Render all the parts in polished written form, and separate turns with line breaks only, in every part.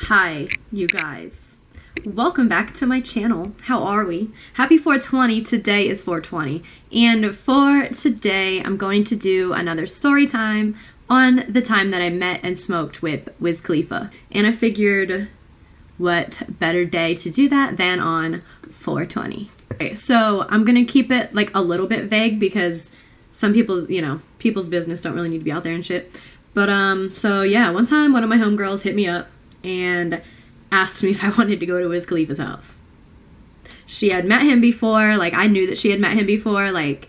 Hi, you guys. Welcome back to my channel. How are we? Happy 420. Today is 420. And for today, I'm going to do another story time on the time that I met and smoked with Wiz Khalifa. And I figured, what better day to do that than on 420. Okay, so I'm going to keep it like a little bit vague because some people's, people's business don't really need to be out there and shit. But, so yeah, one time one of my homegirls hit me up and asked me if I wanted to go to Wiz Khalifa's house. She had met him before, like I knew that she had met him before, like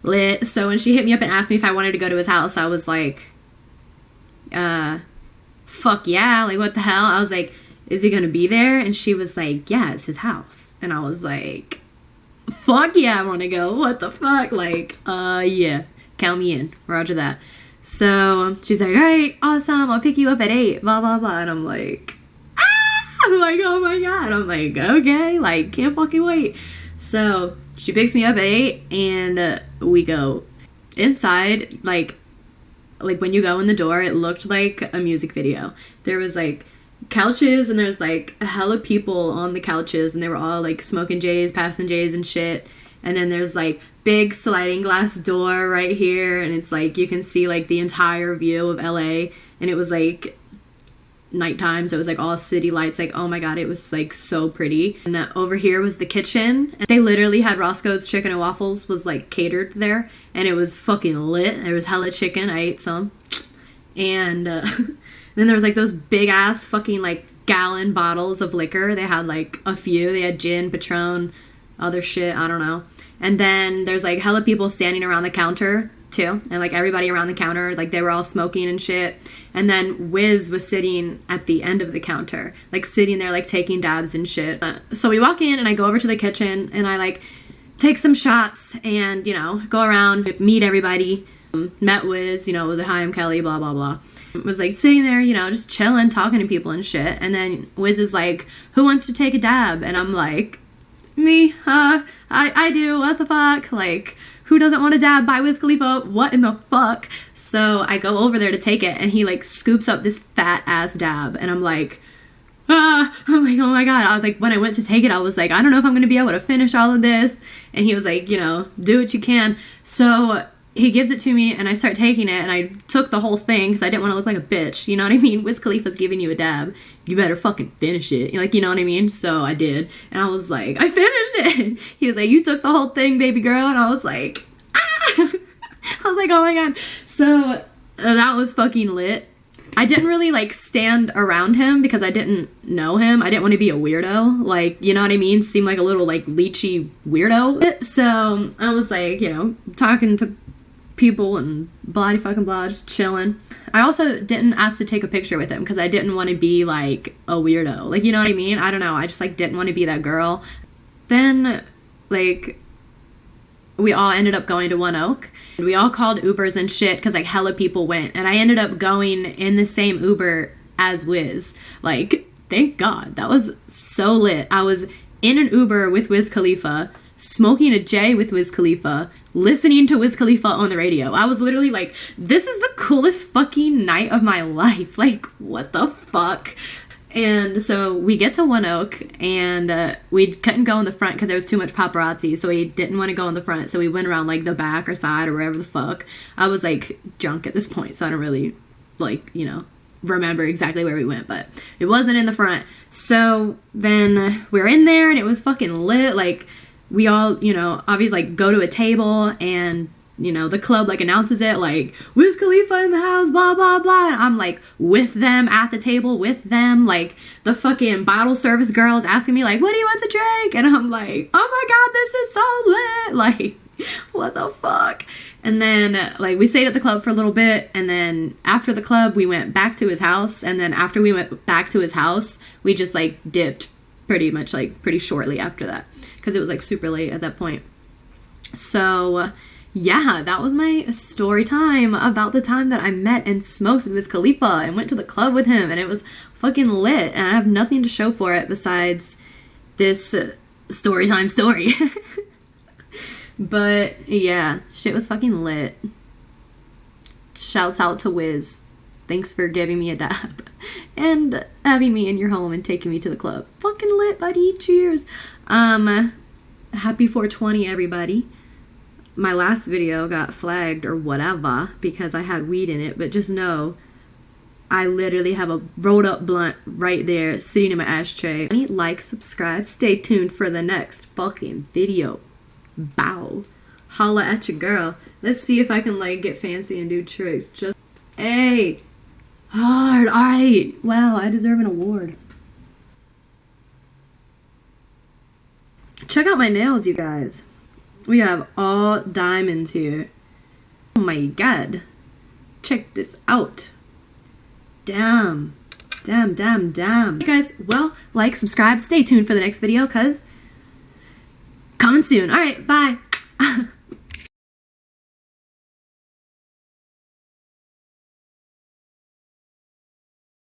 lit. So when she hit me up and asked me if I wanted to go to his house, I was like, fuck yeah, like what the hell? I was like, is he gonna be there? And she was like, yeah, it's his house. And I was like, fuck yeah, I wanna go. What the fuck? Like, yeah, count me in, roger that. So she's like, all right, awesome, I'll pick you up at 8, blah, blah, blah. And I'm like, I'm like, oh my God. I'm like, okay, like, can't fucking wait. So she picks me up at 8 and we go inside. Like when you go in the door, it looked like a music video. There was like couches and there's like a hella people on the couches and they were all like smoking J's, passing J's and shit. And then there's like big sliding glass door right here and it's like you can see like the entire view of LA. And it was like nighttime, so it was like all city lights. Like, oh my God, it was like so pretty. And over here was the kitchen and they literally had Roscoe's Chicken and Waffles was like catered there and it was fucking lit. There was hella chicken. I ate some. And then there was like those big ass fucking like gallon bottles of liquor. They had like a few. They had gin, Patron, other shit, I don't know. And then there's like hella people standing around the counter too, and like everybody around the counter, like they were all smoking and shit. And then Wiz was sitting at the end of the counter, like sitting there like taking dabs and shit. So we walk in and I go over to the kitchen and I like take some shots and go around, meet everybody. Met Wiz, was like, hi, I'm Kelly, blah blah blah. Was like sitting there, just chilling, talking to people and shit. And then Wiz is like, who wants to take a dab? And I'm like, me, I do, what the fuck? Like, who doesn't want to dab by Wiz Khalifa? What in the fuck? So I go over there to take it and he like scoops up this fat ass dab and I'm like, I'm like, oh my God. I was like, when I went to take it, I was like, I don't know if I'm going to be able to finish all of this. And he was like, do what you can. So he gives it to me and I start taking it and I took the whole thing because I didn't want to look like a bitch. You know what I mean? Wiz Khalifa's giving you a dab. You better fucking finish it. Like, you know what I mean? So I did. And I was like, I finished it. He was like, you took the whole thing, baby girl. And I was like, ah! I was like, oh my God. So that was fucking lit. I didn't really like stand around him because I didn't know him. I didn't want to be a weirdo. Like, you know what I mean? Seem like a little like leechy weirdo. So I was like, talking to people and blah fucking blah, just chilling. I also didn't ask to take a picture with him because I didn't want to be like a weirdo. Like, you know what I mean? I don't know. I just like didn't want to be that girl. Then like we all ended up going to One Oak. We all called Ubers and shit because like hella people went. And I ended up going in the same Uber as Wiz. Like, thank God. That was so lit. I was in an Uber with Wiz Khalifa, smoking a J with Wiz Khalifa, listening to Wiz Khalifa on the radio. I was literally like, this is the coolest fucking night of my life. Like, what the fuck? And so we get to One Oak and we couldn't go in the front because there was too much paparazzi. So we didn't want to go in the front. So we went around like the back or side or wherever the fuck. I was like drunk at this point. So I don't really like, remember exactly where we went. But it wasn't in the front. So then we're in there and it was fucking lit. Like, we all, obviously like go to a table and, the club like announces it like Wiz Khalifa in the house, blah, blah, blah. And I'm like with them at the table with them. Like the fucking bottle service girls asking me like, what do you want to drink? And I'm like, oh my God, this is so lit. Like, what the fuck? And then like we stayed at the club for a little bit. And then after the club, we went back to his house. And then after we went back to his house, we just like dipped pretty much like pretty shortly after that. Because it was like super late at that point. So yeah, that was my story time about the time that I met and smoked with Wiz Khalifa and went to the club with him and it was fucking lit and I have nothing to show for it besides this story time story. But yeah, shit was fucking lit. Shouts out to Wiz. Thanks for giving me a dab. and having me in your home and taking me to the club. Fucking lit, buddy. Cheers. Happy 420, everybody. My last video got flagged or whatever because I had weed in it, but just know I literally have a rolled up blunt right there sitting in my ashtray. Like, subscribe, stay tuned for the next fucking video. Bow. Holla at your girl. Let's see if I can like get fancy and do tricks. Just, hey, hard. Alright. Wow, I deserve an award. Check out my nails, you guys. We have all diamonds here. Oh my god. Check this out. Damn. Damn, damn, damn. Hey guys, well, like, subscribe, stay tuned for the next video, cause coming soon. Alright, bye.